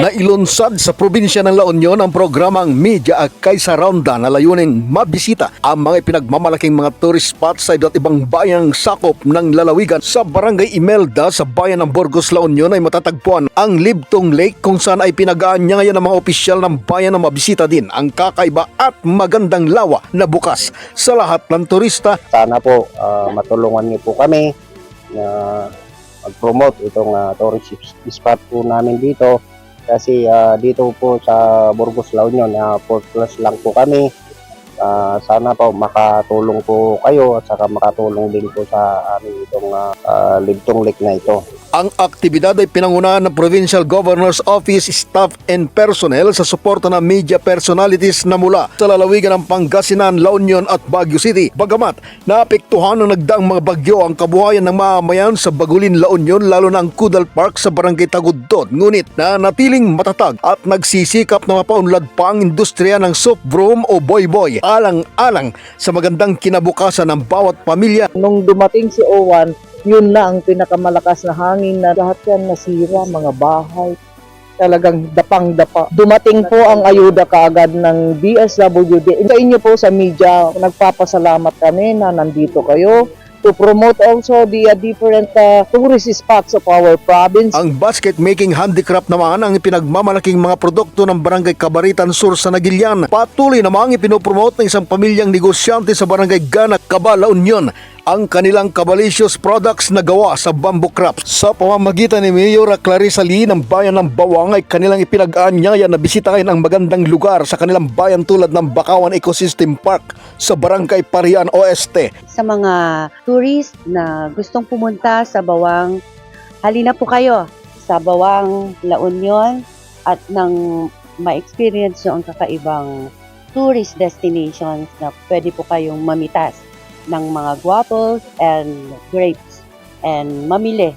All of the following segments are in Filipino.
Nailunsad sa probinsya ng La Union ang programang Media Akay sa Ronda na layuning mabisita ang mga pinagmamalaking mga tourist spots sa iba't ibang bayang sakop ng lalawigan. Sa Barangay Imelda sa bayan ng Burgos, La Union ay matatagpuan ang Libtong Lake kung saan ay pinag-aanyayan ng mga opisyal ng bayan na mabisita din ang kakaiba at magandang lawa na bukas sa lahat ng turista. Sana po matulungan niyo po kami na mag-promote itong tourist spot po namin dito. Kasi dito po sa Burgos, La Union, 4 plus lang po kami. Sana po makatulong po kayo at saka makatulong din po sa amin itong Libtong Lake na ito. Ang aktibidad ay pinangunahan ng Provincial Governor's Office, staff and personnel sa suporta ng media personalities na mula sa lalawigan ng Pangasinan, La Union at Baguio City. Bagamat naapektuhan ng nagdaang mga bagyo ang kabuhayan ng mamamayan sa Bagulin, La Union, lalo na ang Kudal Park sa Barangay Tagudtod. Ngunit nanatiling matatag at nagsisikap na mapaunlad pa ang industriya ng soft broom o boy-boy, alang-alang sa magandang kinabukasan ng bawat pamilya. Nung dumating si Owan, yun na ang pinakamalakas na hangin na lahat yan nasira, mga bahay. Talagang dapang-dapa. Dumating po ang ayuda kaagad ng DSWD. Sa inyo po sa media, nagpapasalamat kami na nandito kayo to promote also the different tourist spots of our province. Ang basket making handicraft naman ang pinagmamalaking mga produkto ng Barangay Cabaritan Sur sa Nagilian. Patuloy namang ipinopromote ng isang pamilyang negosyante sa Barangay Gana, Caba, La Union ang kanilang cabalicious products na gawa sa bamboo crafts. Sa pamamagitan ni Mayor Clarissa Lee ng bayan ng Bawang ay kanilang ipinag-aanyaya na bisitahin ang magandang lugar sa kanilang bayan tulad ng Bakawan Ecosystem Park sa Barangay Parian Oeste. Sa mga tourist na gustong pumunta sa Bawang, halina po kayo sa Bawang, La Union at nang ma-experience nyo ang kakaibang tourist destinations na pwede po kayong mamitas ng mga guapos and grapes and mamili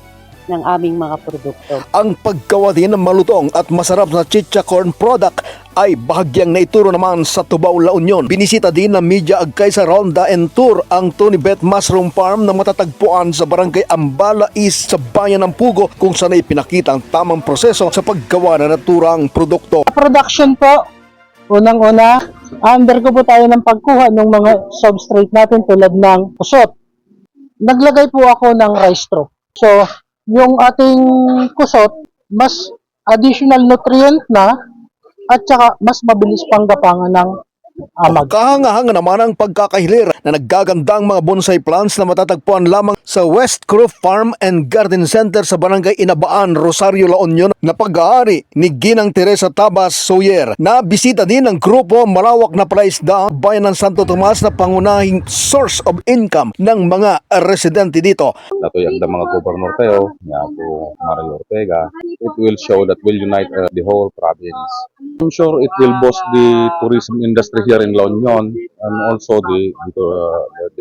ng aming mga produkto. Ang paggawa din ng malutong at masarap na chicha corn product ay bahagyang naituro naman sa Tubao, La Union. Binisita din ng Media Akay sa Ronda and Tour ang Tony Bet Mushroom Farm na matatagpuan sa Barangay Ambala East sa bayan ng Pugo kung saan ay pinakita ang tamang proseso sa paggawa ng naturang produkto. Production po, unang-una, undergo po tayo ng pagkuha ng mga substrate natin tulad ng kusot. Naglagay po ako ng rice straw. So, yung ating kusot, mas additional nutrient na at saka mas mabilis pang gapangan ng amag. Kahanga-hanga naman ang pagkakahilir na naggagandang mga bonsai plants na matatagpuan lamang sa West Cruf Farm and Garden Center sa Barangay Inabaan, Rosario, La Union na pag-aari ni Ginang Teresa Tabas Sawyer. Nabisita din ng grupo malawak na palaisda bayan ng Santo Tomas na pangunahing source of income ng mga residente dito. Natuyag ng mga gobernador tayo, niya po Mario Ortega. It will show that will unite the whole province. I'm sure it will boost the tourism industry here in La Union and also the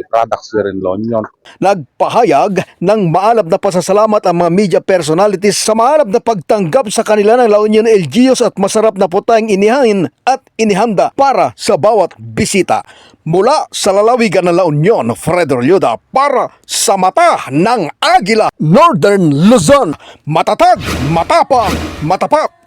products here in La Union. Nagpahayag ng maalab na pasasalamat ang mga media personalities sa maalab na pagtanggap sa kanila ng La Union LGUs at masarap na putayang inihain at inihanda para sa bawat bisita. Mula sa lalawigan ng La Union, Fredo Ryuda para sa Mata ng Agila, Northern Luzon. Matatag, matapang, matapat.